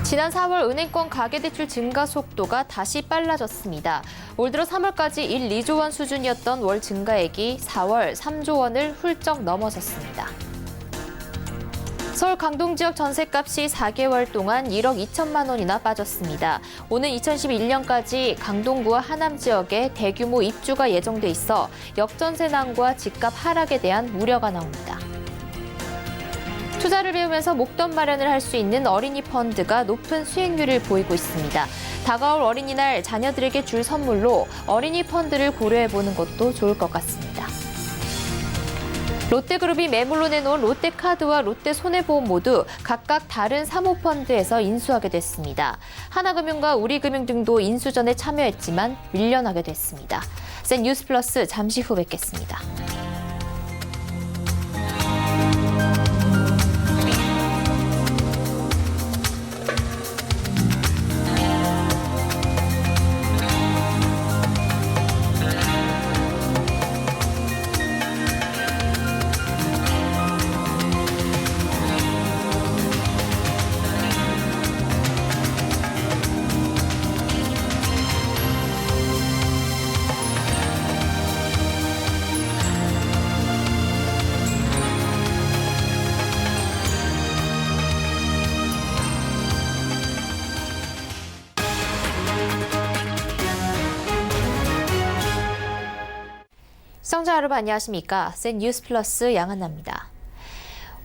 지난 4월 은행권 가계대출 증가 속도가 다시 빨라졌습니다. 올 들어 3월까지 1, 2조 원 수준이었던 월 증가액이 4월 3조 원을 훌쩍 넘어섰습니다. 서울 강동 지역 전셋값이 4개월 동안 1억 2천만 원이나 빠졌습니다. 오는 2011년까지 강동구와 하남 지역에 대규모 입주가 예정돼 있어 역전세난과 집값 하락에 대한 우려가 나옵니다. 투자를 배우면서 목돈 마련을 할 수 있는 어린이 펀드가 높은 수익률을 보이고 있습니다. 다가올 어린이날 자녀들에게 줄 선물로 어린이 펀드를 고려해보는 것도 좋을 것 같습니다. 롯데그룹이 매물로 내놓은 롯데카드와 롯데손해보험 모두 각각 다른 사모펀드에서 인수하게 됐습니다. 하나금융과 우리금융 등도 인수전에 참여했지만 밀려나게 됐습니다. 센 뉴스 플러스 잠시 후 뵙겠습니다. 시청자 여러분 안녕하십니까? 센 뉴스 플러스 양한나입니다.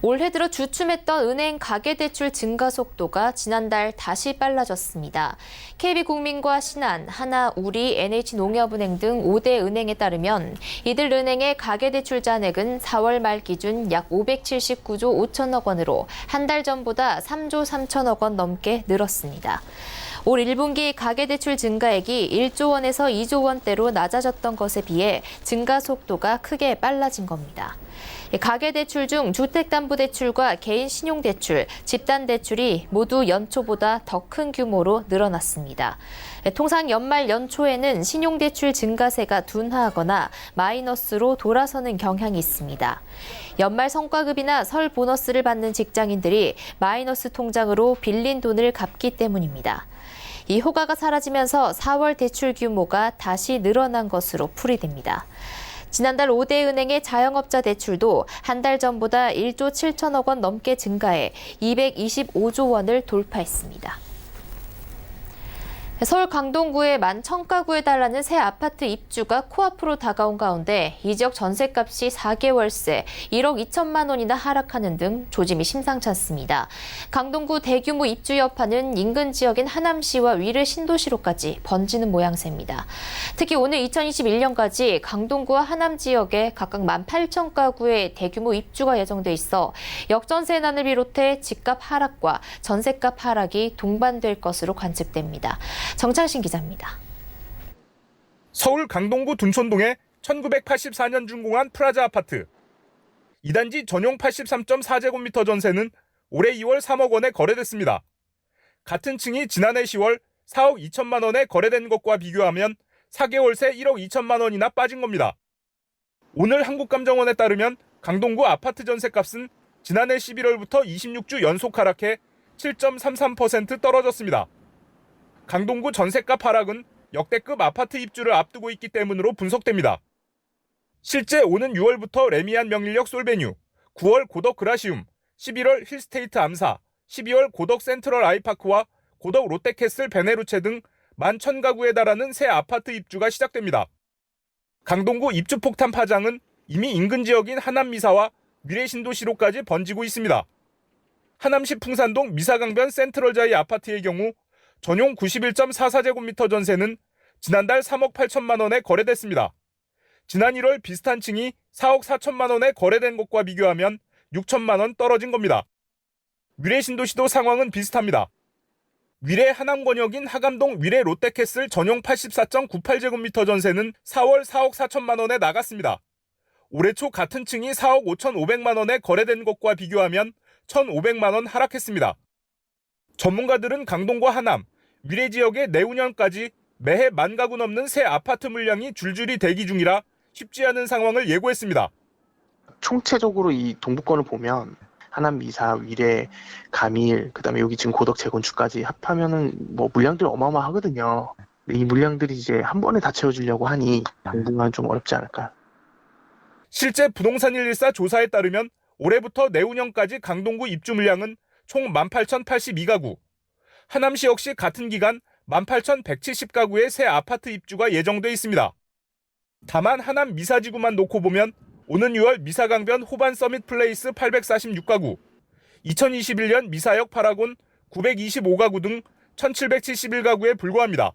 올해 들어 주춤했던 은행 가계대출 증가 속도가 지난달 다시 빨라졌습니다. KB국민과 신한, 하나, 우리, NH농협은행 등 5대 은행에 따르면 이들 은행의 가계대출 잔액은 4월 말 기준 약 579조 5천억 원으로 한 달 전보다 3조 3천억 원 넘게 늘었습니다. 올 1분기 가계대출 증가액이 1조 원에서 2조 원대로 낮아졌던 것에 비해 증가 속도가 크게 빨라진 겁니다. 가계대출 중 주택담보대출과 개인신용대출, 집단대출이 모두 연초보다 더 큰 규모로 늘어났습니다. 통상 연말 연초에는 신용대출 증가세가 둔화하거나 마이너스로 돌아서는 경향이 있습니다. 연말 성과급이나 설 보너스를 받는 직장인들이 마이너스 통장으로 빌린 돈을 갚기 때문입니다. 이 효과가 사라지면서 4월 대출 규모가 다시 늘어난 것으로 풀이됩니다. 지난달 5대 은행의 자영업자 대출도 한 달 전보다 1조 7천억 원 넘게 증가해 225조 원을 돌파했습니다. 서울 강동구의 11,000가구에 달하는 새 아파트 입주가 코앞으로 다가온 가운데 이 지역 전셋값이 4개월새 1억 2천만 원이나 하락하는 등 조짐이 심상치 않습니다. 강동구 대규모 입주 여파는 인근 지역인 하남시와 위례 신도시로까지 번지는 모양새입니다. 특히 오늘 2021년까지 강동구와 하남 지역에 각각 18,000가구의 대규모 입주가 예정돼 있어 역전세난을 비롯해 집값 하락과 전셋값 하락이 동반될 것으로 관측됩니다. 정창신 기자입니다. 서울 강동구 둔촌동에 1984년 준공한 프라자 아파트. 이 단지 전용 83.4제곱미터 전세는 올해 2월 3억 원에 거래됐습니다. 같은 층이 지난해 10월 4억 2천만 원에 거래된 것과 비교하면 4개월 새 1억 2천만 원이나 빠진 겁니다. 오늘 한국감정원에 따르면 강동구 아파트 전세값은 지난해 11월부터 26주 연속 하락해 7.33% 떨어졌습니다. 강동구 전셋값 하락은 역대급 아파트 입주를 앞두고 있기 때문으로 분석됩니다. 실제 오는 6월부터 레미안 명일역 솔베뉴, 9월 고덕 그라시움, 11월 힐스테이트 암사, 12월 고덕 센트럴 아이파크와 고덕 롯데캐슬 베네루체 등 11,000가구에 달하는 새 아파트 입주가 시작됩니다. 강동구 입주 폭탄 파장은 이미 인근 지역인 하남 미사와 미래 신도시로까지 번지고 있습니다. 하남시 풍산동 미사강변 센트럴자이 아파트의 경우 전용 91.44제곱미터 전세는 지난달 3억 8천만 원에 거래됐습니다. 지난 1월 비슷한 층이 4억 4천만 원에 거래된 것과 비교하면 6천만 원 떨어진 겁니다. 위례 신도시도 상황은 비슷합니다. 위례 하남권역인 하감동 위례 롯데캐슬 전용 84.98제곱미터 전세는 4월 4억 4천만 원에 나갔습니다. 올해 초 같은 층이 4억 5,500만 원에 거래된 것과 비교하면 1,500만 원 하락했습니다. 전문가들은 강동과 하남, 위례 지역의 내후년까지 매해 10,000가구 넘는 새 아파트 물량이 줄줄이 대기 중이라 쉽지 않은 상황을 예고했습니다. 총체적으로 이 동부권을 보면 하남 미사, 위례, 감일, 그다음에 여기 지금 고덕 재건축까지 합하면은 뭐 물량들이 어마어마하거든요. 근데 이 물량들이 이제 한 번에 다 채워지려고 하니 당분간 좀 어렵지 않을까. 실제 부동산 114 조사에 따르면 올해부터 내후년까지 강동구 입주 물량은 총 18,082가구, 하남시 역시 같은 기간 18,170가구의 새 아파트 입주가 예정돼 있습니다. 다만 하남 미사지구만 놓고 보면 오는 6월 미사강변 호반 서밋 플레이스 846가구, 2021년 미사역 파라곤 925가구 등 1,771가구에 불과합니다.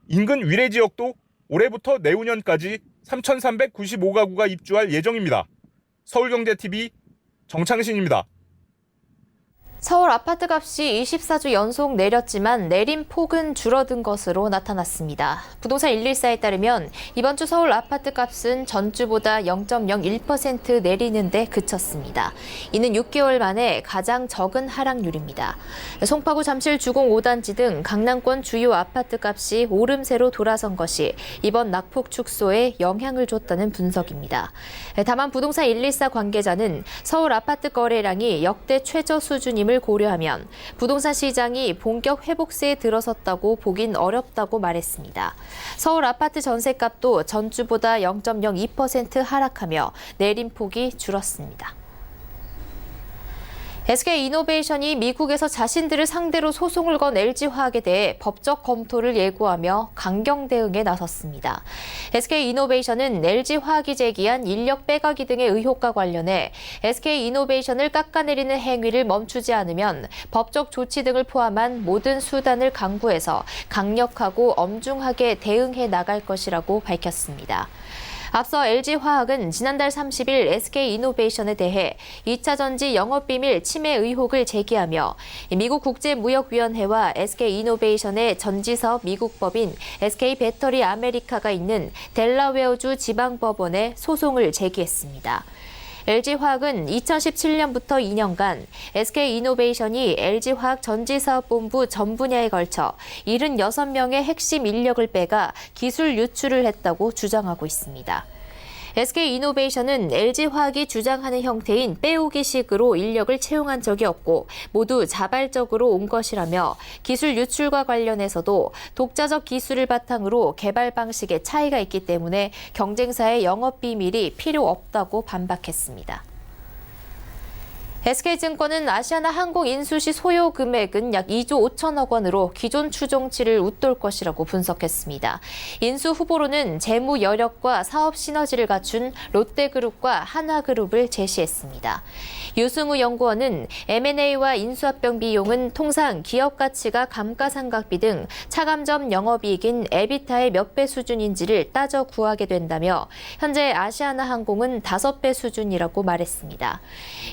인근 위례 지역도 올해부터 내후년까지 3,395가구가 입주할 예정입니다. 서울경제TV 정창신입니다. 서울 아파트 값이 24주 연속 내렸지만 내린 폭은 줄어든 것으로 나타났습니다. 부동산 114에 따르면 이번 주 서울 아파트 값은 전주보다 0.01% 내리는데 그쳤습니다. 이는 6개월 만에 가장 적은 하락률입니다. 송파구 잠실 주공 5단지 등 강남권 주요 아파트 값이 오름세로 돌아선 것이 이번 낙폭 축소에 영향을 줬다는 분석입니다. 다만 부동산 114 관계자는 서울 아파트 거래량이 역대 최저 수준임을 고려하면 부동산 시장이 본격 회복세에 들어섰다고 보긴 어렵다고 말했습니다. 서울 아파트 전셋값도 전주보다 0.02% 하락하며 내림폭이 줄었습니다. SK이노베이션이 미국에서 자신들을 상대로 소송을 건 LG화학에 대해 법적 검토를 예고하며 강경 대응에 나섰습니다. SK이노베이션은 LG화학이 제기한 인력 빼가기 등의 의혹과 관련해 SK이노베이션을 깎아내리는 행위를 멈추지 않으면 법적 조치 등을 포함한 모든 수단을 강구해서 강력하고 엄중하게 대응해 나갈 것이라고 밝혔습니다. 앞서 LG화학은 지난달 30일 SK이노베이션에 대해 2차 전지 영업비밀 침해 의혹을 제기하며 미국 국제무역위원회와 SK이노베이션의 전지사업 미국 법인 SK배터리 아메리카가 있는 델라웨어주 지방법원에 소송을 제기했습니다. LG화학은 2017년부터 2년간 SK이노베이션이 LG화학 전지사업본부 전 분야에 걸쳐 76명의 핵심 인력을 빼가 기술 유출을 했다고 주장하고 있습니다. SK이노베이션은 LG화학이 주장하는 형태인 빼오기식으로 인력을 채용한 적이 없고 모두 자발적으로 온 것이라며 기술 유출과 관련해서도 독자적 기술을 바탕으로 개발 방식에 차이가 있기 때문에 경쟁사의 영업비밀이 필요 없다고 반박했습니다. SK증권은 아시아나항공 인수 시 소요 금액은 약 2조 5천억 원으로 기존 추정치를 웃돌 것이라고 분석했습니다. 인수 후보로는 재무 여력과 사업 시너지를 갖춘 롯데그룹과 한화그룹을 제시했습니다. 유승우 연구원은 M&A와 인수합병 비용은 통상 기업 가치가 감가상각비 등 차감점 영업이익인 에비타의 몇 배 수준인지를 따져 구하게 된다며 현재 아시아나항공은 5배 수준이라고 말했습니다.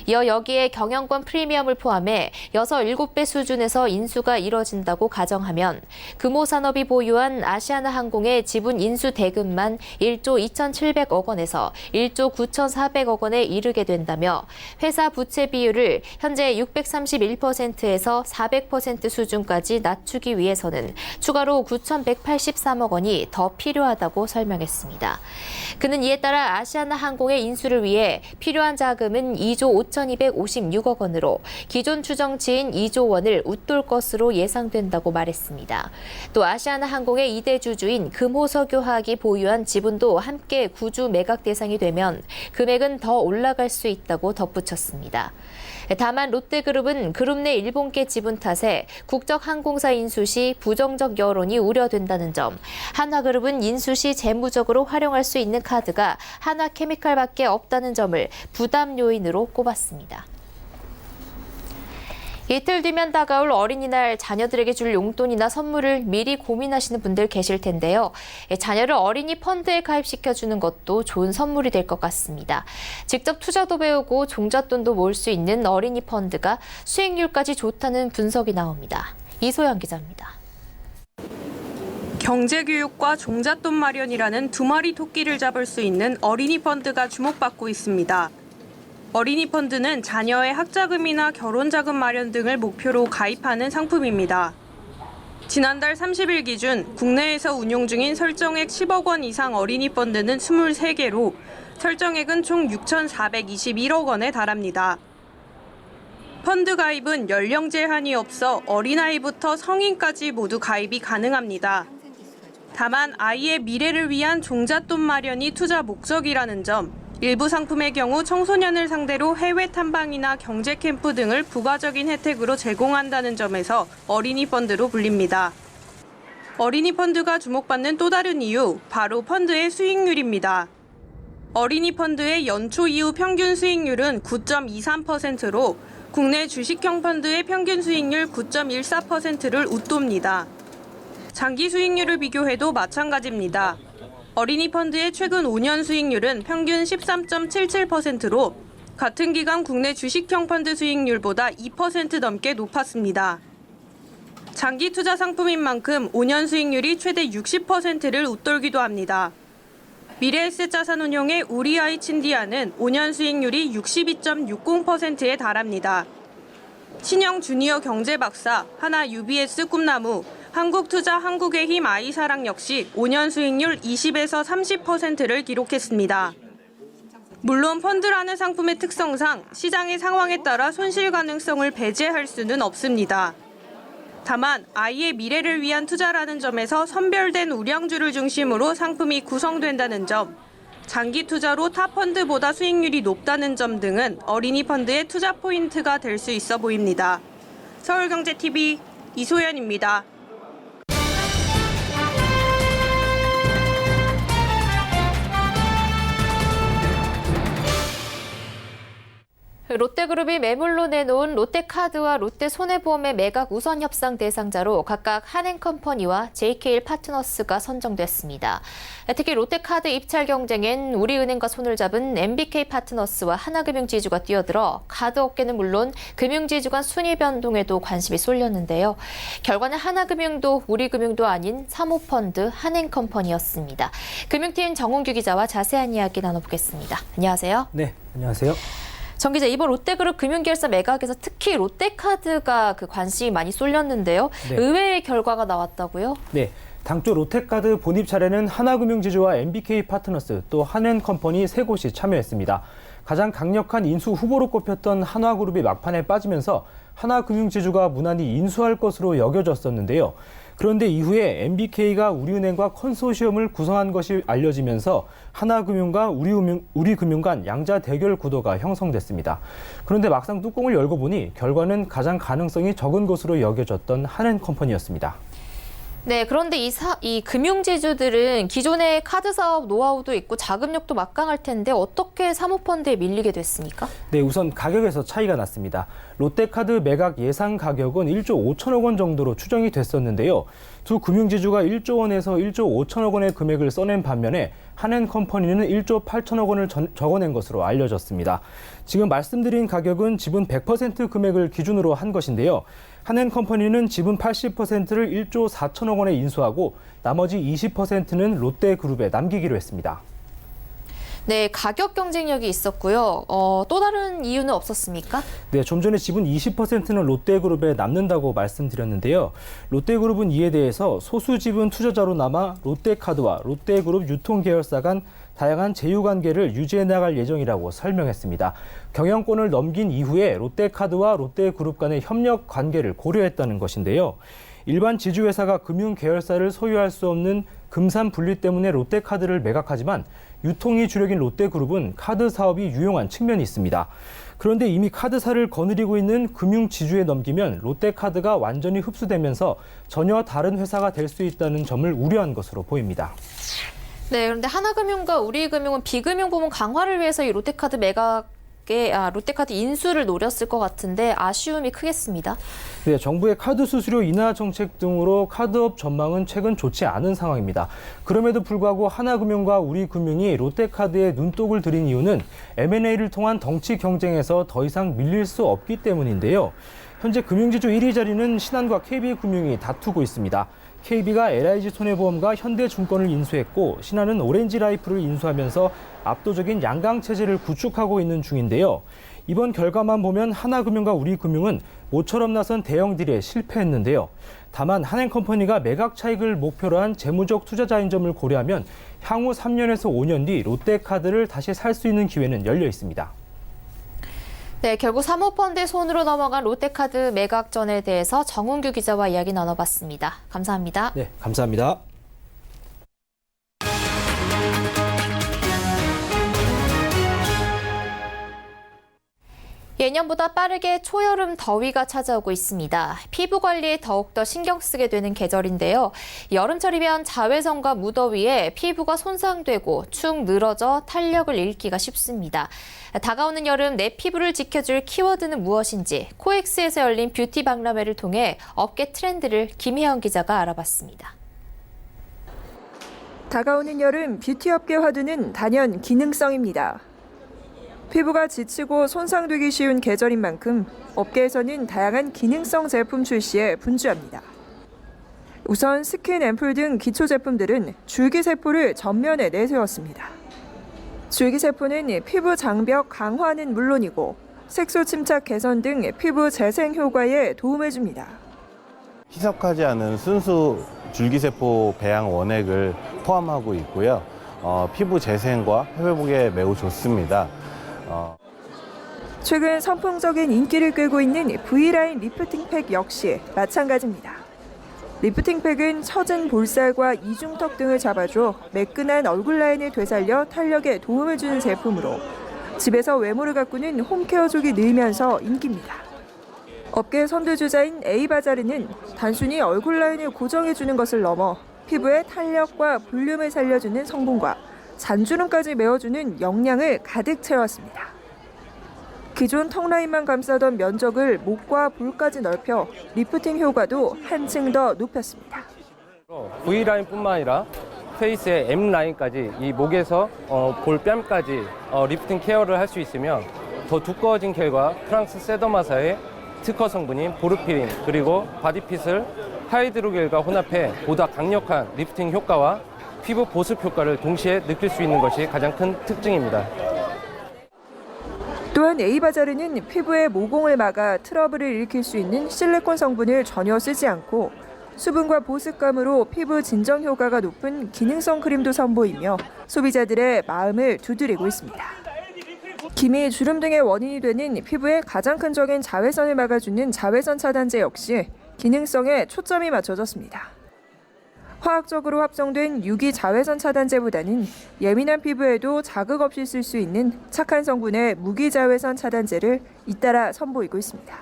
이어 여기에 경영권 프리미엄을 포함해 6, 7배 수준에서 인수가 이뤄진다고 가정하면 금호산업이 보유한 아시아나항공의 지분 인수 대금만 1조 2,700억 원에서 1조 9,400억 원에 이르게 된다며 회사 부채 비율을 현재 631%에서 400% 수준까지 낮추기 위해서는 추가로 9,183억 원이 더 필요하다고 설명했습니다. 그는 이에 따라 아시아나항공의 인수를 위해 필요한 자금은 2조 5,256억 원으로 기존 추정치인 2조 원을 웃돌 것으로 예상된다고 말했습니다. 또 아시아나항공의 2대 주주인 금호석유화학이 보유한 지분도 함께 구주 매각 대상이 되면 금액은 더 올라갈 수 있다고 덧붙였습니다. 다만 롯데그룹은 그룹 내 일본계 지분 탓에 국적 항공사 인수 시 부정적 여론이 우려된다는 점, 한화그룹은 인수 시 재무적으로 활용할 수 있는 카드가 한화케미칼밖에 없다는 점을 부담 요인으로 꼽았습니다. 이틀 뒤면 다가올 어린이날 자녀들에게 줄 용돈이나 선물을 미리 고민하시는 분들 계실 텐데요. 자녀를 어린이 펀드에 가입시켜주는 것도 좋은 선물이 될 것 같습니다. 직접 투자도 배우고 종잣돈도 모을 수 있는 어린이 펀드가 수익률까지 좋다는 분석이 나옵니다. 이소영 기자입니다. 경제교육과 종잣돈 마련이라는 두 마리 토끼를 잡을 수 있는 어린이 펀드가 주목받고 있습니다. 어린이 펀드는 자녀의 학자금이나 결혼자금 마련 등을 목표로 가입하는 상품입니다. 지난달 30일 기준 국내에서 운용 중인 설정액 10억 원 이상 어린이 펀드는 23개로 설정액은 총 6,421억 원에 달합니다. 펀드 가입은 연령 제한이 없어 어린아이부터 성인까지 모두 가입이 가능합니다. 다만 아이의 미래를 위한 종잣돈 마련이 투자 목적이라는 점, 일부 상품의 경우 청소년을 상대로 해외 탐방이나 경제 캠프 등을 부가적인 혜택으로 제공한다는 점에서 어린이 펀드로 불립니다. 어린이 펀드가 주목받는 또 다른 이유, 바로 펀드의 수익률입니다. 어린이 펀드의 연초 이후 평균 수익률은 9.23%로 국내 주식형 펀드의 평균 수익률 9.14%를 웃돕니다. 장기 수익률을 비교해도 마찬가지입니다. 어린이 펀드의 최근 5년 수익률은 평균 13.77%로 같은 기간 국내 주식형 펀드 수익률보다 2% 넘게 높았습니다. 장기 투자 상품인 만큼 5년 수익률이 최대 60%를 웃돌기도 합니다. 미래에셋 자산운용의 우리아이 친디아는 5년 수익률이 62.60%에 달합니다. 신영 주니어 경제박사, 하나 UBS 꿈나무, 한국투자 한국의 힘 아이사랑 역시 5년 수익률 20에서 30%를 기록했습니다. 물론 펀드라는 상품의 특성상 시장의 상황에 따라 손실 가능성을 배제할 수는 없습니다. 다만 아이의 미래를 위한 투자라는 점에서 선별된 우량주를 중심으로 상품이 구성된다는 점, 장기 투자로 타 펀드보다 수익률이 높다는 점 등은 어린이 펀드의 투자 포인트가 될 수 있어 보입니다. 서울경제TV 이소연입니다. 롯데그룹이 매물로 내놓은 롯데카드와 롯데손해보험의 매각 우선 협상 대상자로 각각 한행컴퍼니와 JKL 파트너스가 선정됐습니다. 특히 롯데카드 입찰 경쟁엔 우리은행과 손을 잡은 MBK 파트너스와 하나금융지주가 뛰어들어 카드 업계는 물론 금융지주 간 순위 변동에도 관심이 쏠렸는데요. 결과는 하나금융도 우리금융도 아닌 사모펀드 한행컴퍼니였습니다. 금융팀 정훈규 기자와 자세한 이야기 나눠보겠습니다. 안녕하세요. 네, 안녕하세요. 정 기자, 이번 롯데그룹 금융계열사 매각에서 특히 롯데카드가 관심이 많이 쏠렸는데요. 네. 의외의 결과가 나왔다고요? 네, 당초 롯데카드 본입 차례는 하나금융지주와 MBK 파트너스 또 한엔컴퍼니 세 곳이 참여했습니다. 가장 강력한 인수 후보로 꼽혔던 한화그룹이 막판에 빠지면서 하나금융지주가 무난히 인수할 것으로 여겨졌었는데요. 그런데 이후에 MBK가 우리은행과 컨소시엄을 구성한 것이 알려지면서 하나금융과 우리금융 간 양자 대결 구도가 형성됐습니다. 그런데 막상 뚜껑을 열고 보니 결과는 가장 가능성이 적은 것으로 여겨졌던 한엔컴퍼니였습니다. 네, 그런데 이 금융지주들은 기존의 카드 사업 노하우도 있고 자금력도 막강할 텐데 어떻게 사모펀드에 밀리게 됐습니까? 네, 우선 가격에서 차이가 났습니다. 롯데카드 매각 예상 가격은 1조 5천억 원 정도로 추정이 됐었는데요. 두 금융지주가 1조 원에서 1조 5천억 원의 금액을 써낸 반면에 한엔컴퍼니는 1조 8천억 원을 적어낸 것으로 알려졌습니다. 지금 말씀드린 가격은 지분 100% 금액을 기준으로 한 것인데요. 한엔컴퍼니는 지분 80%를 1조 4천억 원에 인수하고 나머지 20%는 롯데그룹에 남기기로 했습니다. 네, 가격 경쟁력이 있었고요. 또 다른 이유는 없었습니까? 네, 좀 전에 지분 20%는 롯데그룹에 남는다고 말씀드렸는데요. 롯데그룹은 이에 대해서 소수 지분 투자자로 남아 롯데카드와 롯데그룹 유통계열사 간 다양한 제휴관계를 유지해 나갈 예정이라고 설명했습니다. 경영권을 넘긴 이후에 롯데카드와 롯데그룹 간의 협력 관계를 고려했다는 것인데요. 일반 지주회사가 금융계열사를 소유할 수 없는 금산 분리 때문에 롯데카드를 매각하지만 유통이 주력인 롯데그룹은 카드 사업이 유용한 측면이 있습니다. 그런데 이미 카드사를 거느리고 있는 금융지주에 넘기면 롯데카드가 완전히 흡수되면서 전혀 다른 회사가 될 수 있다는 점을 우려한 것으로 보입니다. 네, 그런데 하나금융과 우리금융은 비금융 부문 강화를 위해서 이 롯데카드 롯데카드 인수를 노렸을 것 같은데 아쉬움이 크겠습니다. 네, 정부의 카드 수수료 인하 정책 등으로 카드업 전망은 최근 좋지 않은 상황입니다. 그럼에도 불구하고 하나금융과 우리금융이 롯데카드에 눈독을 들인 이유는 M&A를 통한 덩치 경쟁에서 더 이상 밀릴 수 없기 때문인데요. 현재 금융지주 1위 자리는 신한과 KB금융이 다투고 있습니다. KB가 LIG손해보험과 현대증권을 인수했고 신한은 오렌지라이프를 인수하면서 압도적인 양강 체제를 구축하고 있는 중인데요. 이번 결과만 보면 하나금융과 우리금융은 모처럼 나선 대형 딜에 실패했는데요. 다만 한행컴퍼니가 매각 차익을 목표로 한 재무적 투자자인 점을 고려하면 향후 3년에서 5년 뒤 롯데카드를 다시 살 수 있는 기회는 열려 있습니다. 네, 결국 사모펀드의 손으로 넘어간 롯데카드 매각전에 대해서 정은규 기자와 이야기 나눠봤습니다. 감사합니다. 네, 감사합니다. 예년보다 빠르게 초여름 더위가 찾아오고 있습니다. 피부 관리에 더욱더 신경 쓰게 되는 계절인데요. 여름철이면 자외선과 무더위에 피부가 손상되고 축 늘어져 탄력을 잃기가 쉽습니다. 다가오는 여름 내 피부를 지켜줄 키워드는 무엇인지 코엑스에서 열린 뷰티 박람회를 통해 업계 트렌드를 김혜영 기자가 알아봤습니다. 다가오는 여름 뷰티업계 화두는 단연 기능성입니다. 피부가 지치고 손상되기 쉬운 계절인 만큼 업계에서는 다양한 기능성 제품 출시에 분주합니다. 우선 스킨 앰플 등 기초 제품들은 줄기세포를 전면에 내세웠습니다. 줄기세포는 피부 장벽 강화는 물론이고 색소 침착 개선 등 피부 재생 효과에 도움을 줍니다. 희석하지 않은 순수 줄기세포 배양 원액을 포함하고 있고요. 피부 재생과 회복에 매우 좋습니다. 최근 선풍적인 인기를 끌고 있는 V라인 리프팅 팩 역시 마찬가지입니다. 리프팅 팩은 처진 볼살과 이중턱 등을 잡아줘 매끈한 얼굴 라인을 되살려 탄력에 도움을 주는 제품으로 집에서 외모를 가꾸는 홈케어족이 늘면서 인기입니다. 업계 선두주자인 에이바자르는 단순히 얼굴 라인을 고정해주는 것을 넘어 피부의 탄력과 볼륨을 살려주는 성분과 잔주름까지 메워주는 영양을 가득 채웠습니다. 기존 턱 라인만 감싸던 면적을 목과 볼까지 넓혀 리프팅 효과도 한층 더 높였습니다. V라인뿐만 아니라 페이스의 M라인까지 이 목에서 볼뺨까지 리프팅 케어를 할 수 있으며 더 두꺼워진 겔과 프랑스 세더마사의 특허 성분인 보르피린 그리고 바디핏을 하이드로겔과 혼합해 보다 강력한 리프팅 효과와 피부 보습 효과를 동시에 느낄 수 있는 것이 가장 큰 특징입니다. 또한 에이바자르는 피부의 모공을 막아 트러블을 일으킬 수 있는 실리콘 성분을 전혀 쓰지 않고 수분과 보습감으로 피부 진정 효과가 높은 기능성 크림도 선보이며 소비자들의 마음을 두드리고 있습니다. 기미, 주름 등의 원인이 되는 피부의 가장 큰 적인 자외선을 막아주는 자외선 차단제 역시 기능성에 초점이 맞춰졌습니다. 화학적으로 합성된 유기 자외선 차단제보다는 예민한 피부에도 자극 없이 쓸 수 있는 착한 성분의 무기자외선 차단제를 잇따라 선보이고 있습니다.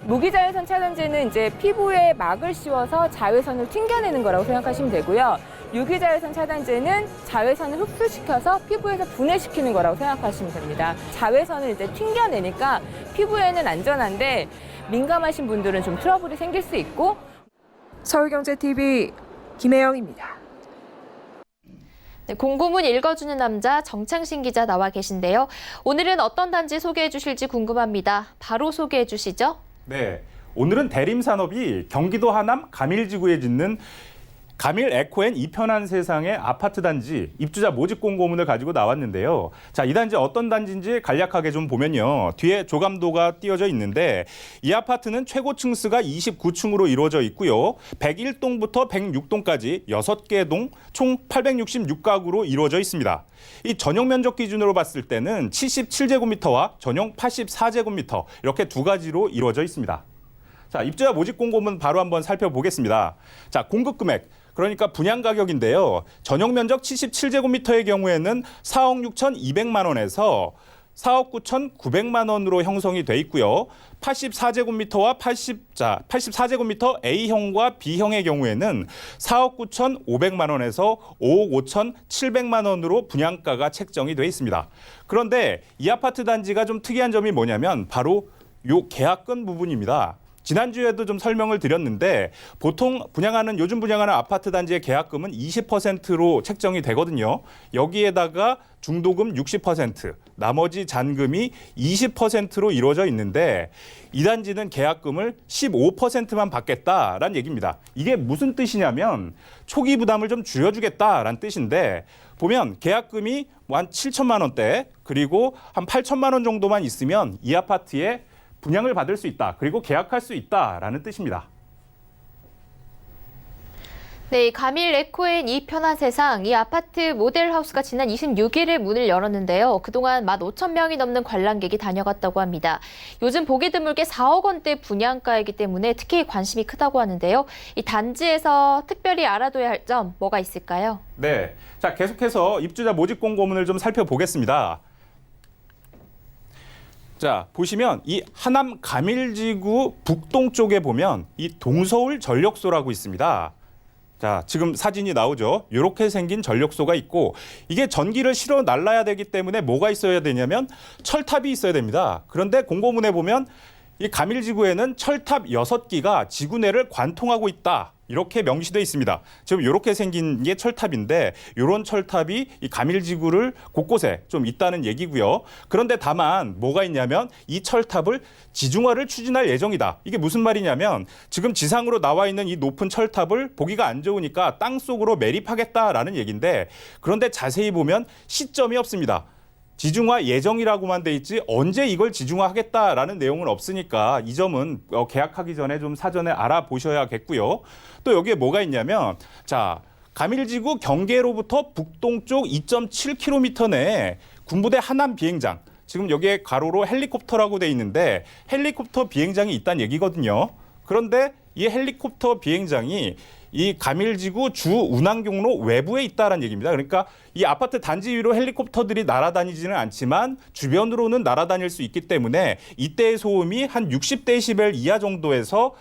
무기자외선 차단제는 이제 피부에 막을 씌워서 자외선을 튕겨내는 거라고 생각하시면 되고요. 유기자외선 차단제는 자외선을 흡수시켜서 피부에서 분해시키는 거라고 생각하시면 됩니다. 자외선을 이제 튕겨내니까 피부에는 안전한데 민감하신 분들은 좀 트러블이 생길 수 있고. 서울경제TV 김혜영입니다. 네, 공고문 읽어주는 남자 정창신 기자 나와 계신데요. 오늘은 어떤 단지 소개해 주실지 궁금합니다. 바로 소개해 주시죠. 네, 오늘은 대림산업이 경기도 하남 가밀지구에 짓는 가밀 에코앤 이편한 세상의 아파트 단지 입주자 모집 공고문을 가지고 나왔는데요. 자, 이 단지 어떤 단지인지 간략하게 좀 보면요. 뒤에 조감도가 띄어져 있는데 이 아파트는 최고층 수가 29층으로 이루어져 있고요. 101동부터 106동까지 6개 동 총 866가구로 이루어져 있습니다. 이 전용 면적 기준으로 봤을 때는 77제곱미터와 전용 84제곱미터 이렇게 두 가지로 이루어져 있습니다. 자, 입주자 모집 공고문 바로 한번 살펴보겠습니다. 자, 공급 금액. 그러니까 분양 가격인데요. 전용 면적 77제곱미터의 경우에는 4억 6,200만 원에서 4억 9,900만 원으로 형성이 돼 있고요. 84제곱미터와 84제곱미터 A형과 B형의 경우에는 4억 9,500만 원에서 5억 5,700만 원으로 분양가가 책정이 돼 있습니다. 그런데 이 아파트 단지가 좀 특이한 점이 뭐냐면 바로 요 계약금 부분입니다. 지난주에도 좀 설명을 드렸는데 보통 요즘 분양하는 아파트 단지의 계약금은 20%로 책정이 되거든요. 여기에다가 중도금 60%, 나머지 잔금이 20%로 이루어져 있는데 이 단지는 계약금을 15%만 받겠다라는 얘기입니다. 이게 무슨 뜻이냐면 초기 부담을 좀 줄여주겠다라는 뜻인데 보면 계약금이 한 7천만 원대 그리고 한 8천만 원 정도만 있으면 이 아파트에 분양을 받을 수 있다. 그리고 계약할 수 있다라는 뜻입니다. 네, 가밀 에코엔 이 편한 세상, 이 아파트 모델하우스가 지난 26일에 문을 열었는데요. 그동안 15,000명이 넘는 관람객이 다녀갔다고 합니다. 요즘 보기 드물게 4억 원대 분양가이기 때문에 특히 관심이 크다고 하는데요. 이 단지에서 특별히 알아둬야 할 점 뭐가 있을까요? 네, 자 계속해서 입주자 모집 공고문을 좀 살펴보겠습니다. 자, 보시면 이 하남 가밀지구 북동쪽에 보면 이 동서울 전력소라고 있습니다. 자, 지금 사진이 나오죠. 이렇게 생긴 전력소가 있고 이게 전기를 실어 날라야 되기 때문에 뭐가 있어야 되냐면 철탑이 있어야 됩니다. 그런데 공고문에 보면 이 가밀지구에는 철탑 6기가 지구 내를 관통하고 있다. 이렇게 명시되어 있습니다. 지금 이렇게 생긴 게 철탑인데 이런 철탑이 이 가밀지구를 곳곳에 좀 있다는 얘기고요. 그런데 다만 뭐가 있냐면 이 철탑을 지중화를 추진할 예정이다. 이게 무슨 말이냐면 지금 지상으로 나와 있는 이 높은 철탑을 보기가 안 좋으니까 땅속으로 매립하겠다라는 얘기인데 그런데 자세히 보면 시점이 없습니다. 지중화 예정이라고만 돼 있지 언제 이걸 지중화하겠다라는 내용은 없으니까 이 점은 계약하기 전에 좀 사전에 알아보셔야겠고요. 또 여기에 뭐가 있냐면 자 가밀지구 경계로부터 북동쪽 2.7km 내에 군부대 하남 비행장 지금 여기에 가로로 헬리콥터라고 돼 있는데 헬리콥터 비행장이 있다는 얘기거든요. 그런데 이 헬리콥터 비행장이 이 가밀지구 주 운항 경로 외부에 있다는 얘기입니다. 그러니까 이 아파트 단지 위로 헬리콥터들이 날아다니지는 않지만 주변으로는 날아다닐 수 있기 때문에 이때의 소음이 한 60데시벨 이하 정도에서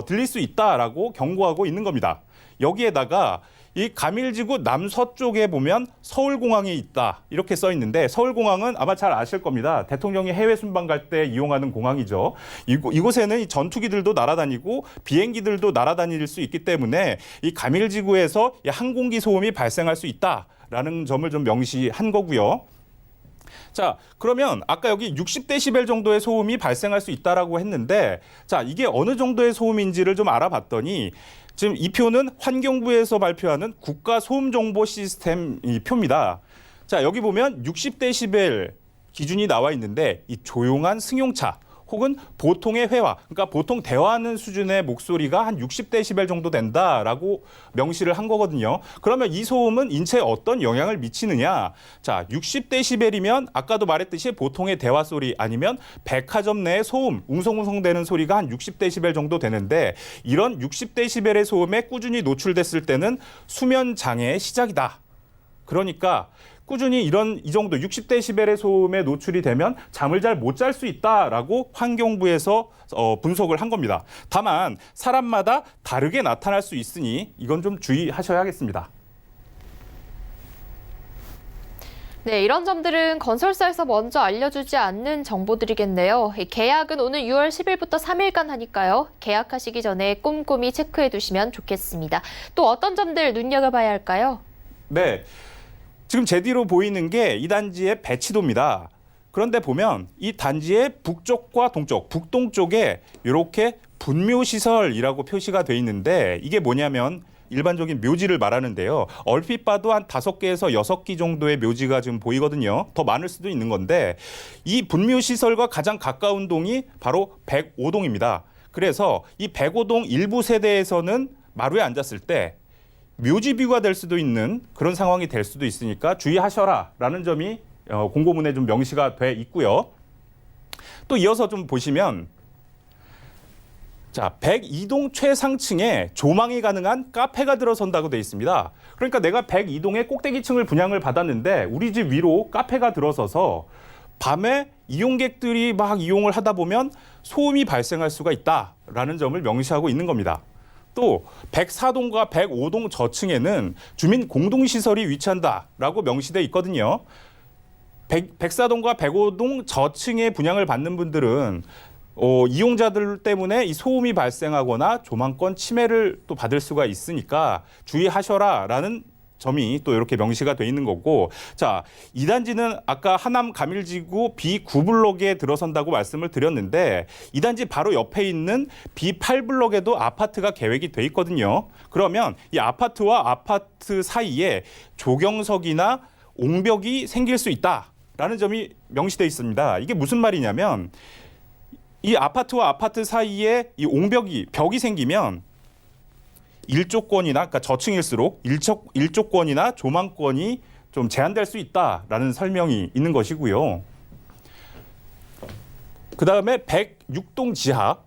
들릴 수 있다라고 경고하고 있는 겁니다. 여기에다가 이 가밀지구 남서쪽에 보면 서울공항이 있다 이렇게 써 있는데 서울공항은 아마 잘 아실 겁니다. 대통령이 해외 순방 갈 때 이용하는 공항이죠. 이곳에는 이 전투기들도 날아다니고 비행기들도 날아다닐 수 있기 때문에 이 가밀지구에서 이 항공기 소음이 발생할 수 있다라는 점을 좀 명시한 거고요. 자, 그러면 아까 여기 60데시벨 정도의 소음이 발생할 수 있다라고 했는데 자, 이게 어느 정도의 소음인지를 좀 알아봤더니 지금 이 표는 환경부에서 발표하는 국가 소음 정보 시스템 이 표입니다. 자, 여기 보면 60데시벨 기준이 나와 있는데 이 조용한 승용차 혹은 보통의 회화, 그러니까 보통 대화하는 수준의 목소리가 한 60데시벨 정도 된다라고 명시를 한 거거든요. 그러면 이 소음은 인체에 어떤 영향을 미치느냐? 자, 60데시벨이면 아까도 말했듯이 보통의 대화 소리 아니면 백화점 내의 소음, 웅성웅성대는 소리가 한 60데시벨 정도 되는데 이런 60데시벨의 소음에 꾸준히 노출됐을 때는 수면 장애의 시작이다. 그러니까 꾸준히 이 정도 60데시벨의 소음에 노출이 되면 잠을 잘 못 잘 수 있다라고 환경부에서 분석을 한 겁니다. 다만 사람마다 다르게 나타날 수 있으니 이건 좀 주의하셔야겠습니다. 네, 이런 점들은 건설사에서 먼저 알려주지 않는 정보들이겠네요. 이 계약은 오늘 6월 10일부터 3일간 하니까요. 계약하시기 전에 꼼꼼히 체크해 두시면 좋겠습니다. 또 어떤 점들 눈여겨봐야 할까요? 네. 지금 제 뒤로 보이는 게 이 단지의 배치도입니다. 그런데 보면 이 단지의 북쪽과 동쪽, 북동쪽에 이렇게 분묘시설이라고 표시가 돼 있는데 이게 뭐냐면 일반적인 묘지를 말하는데요. 얼핏 봐도 한 5개에서 6기 정도의 묘지가 지금 보이거든요. 더 많을 수도 있는 건데 이 분묘시설과 가장 가까운 동이 바로 105동입니다. 그래서 이 105동 일부 세대에서는 마루에 앉았을 때 묘지뷰가 될 수도 있는 그런 상황이 될 수도 있으니까 주의하셔라라는 점이 공고문에 좀 명시가 돼 있고요. 또 이어서 좀 보시면 자, 102동 최상층에 조망이 가능한 카페가 들어선다고 돼 있습니다. 그러니까 내가 102동의 꼭대기층을 분양을 받았는데 우리 집 위로 카페가 들어서서 밤에 이용객들이 막 이용을 하다 보면 소음이 발생할 수가 있다라는 점을 명시하고 있는 겁니다. 또 104동과 105동 저층에는 주민 공동시설이 위치한다라고 명시돼 있거든요. 104동과 105동 저층에 분양을 받는 분들은 이용자들 때문에 이 소음이 발생하거나 조망권 침해를 또 받을 수가 있으니까 주의하셔라라는 점이 또 이렇게 명시가 돼 있는 거고 자, 이 단지는 아까 하남 가밀지구 B9블록에 들어선다고 말씀을 드렸는데 이 단지 바로 옆에 있는 B8블록에도 아파트가 계획이 돼 있거든요. 그러면 이 아파트와 아파트 사이에 조경석이나 옹벽이 생길 수 있다라는 점이 명시돼 있습니다. 이게 무슨 말이냐면 이 아파트와 아파트 사이에 이 옹벽이 벽이 생기면 일조권이나 그러니까 저층일수록 일조권이나 조망권이 좀 제한될 수 있다라는 설명이 있는 것이고요. 그다음에 106동 지하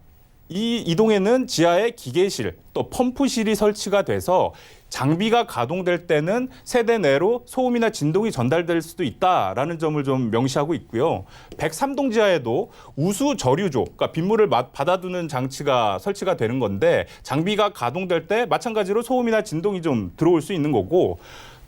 이 동에는 지하에 기계실 또 펌프실이 설치가 돼서 장비가 가동될 때는 세대 내로 소음이나 진동이 전달될 수도 있다라는 점을 좀 명시하고 있고요. 103동 지하에도 우수 저류조, 그러니까 빗물을 받아두는 장치가 설치가 되는 건데 장비가 가동될 때 마찬가지로 소음이나 진동이 좀 들어올 수 있는 거고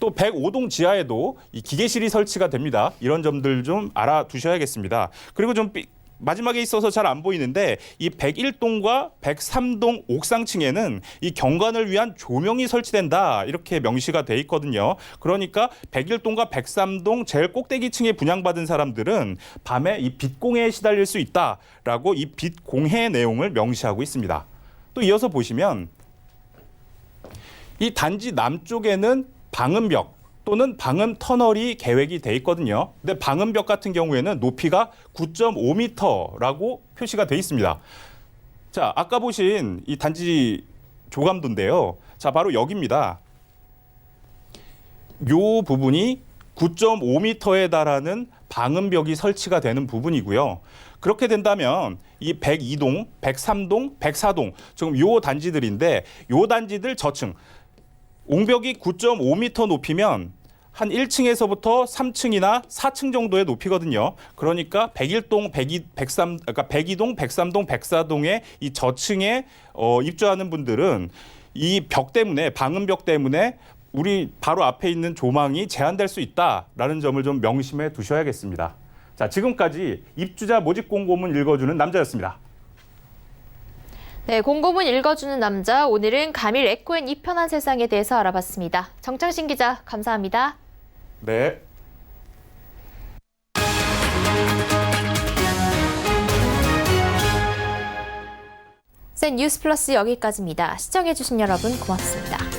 또 105동 지하에도 이 기계실이 설치가 됩니다. 이런 점들 좀 알아두셔야겠습니다. 그리고 좀 마지막에 있어서 잘 안 보이는데 이 101동과 103동 옥상층에는 이 경관을 위한 조명이 설치된다 이렇게 명시가 돼 있거든요. 그러니까 101동과 103동 제일 꼭대기층에 분양받은 사람들은 밤에 이 빛공해에 시달릴 수 있다라고 이 빛공해 내용을 명시하고 있습니다. 또 이어서 보시면 이 단지 남쪽에는 방음벽 또는 방음 터널이 계획이 돼 있거든요. 근데 방음벽 같은 경우에는 높이가 9.5m라고 표시가 돼 있습니다. 자, 아까 보신 이 단지 조감도인데요. 자, 바로 여기입니다. 요 부분이 9.5m에 달하는 방음벽이 설치가 되는 부분이고요. 그렇게 된다면 이 102동, 103동, 104동 지금 요 단지들인데 요 단지들 저층 옹벽이 9.5m 높이면 한 1층에서부터 3층이나 4층 정도의 높이거든요. 그러니까 101동, 102동, 103동, 104동의 이 저층에 입주하는 분들은 이 벽 때문에 방음벽 때문에 우리 바로 앞에 있는 조망이 제한될 수 있다라는 점을 좀 명심해 두셔야겠습니다. 자, 지금까지 입주자 모집 공고문 읽어주는 남자였습니다. 네, 공고문 읽어주는 남자, 오늘은 가밀 에코앤 이 편한 세상에 대해서 알아봤습니다. 정창신 기자, 감사합니다. 네. 센 뉴스 플러스 여기까지입니다. 시청해주신 여러분 고맙습니다.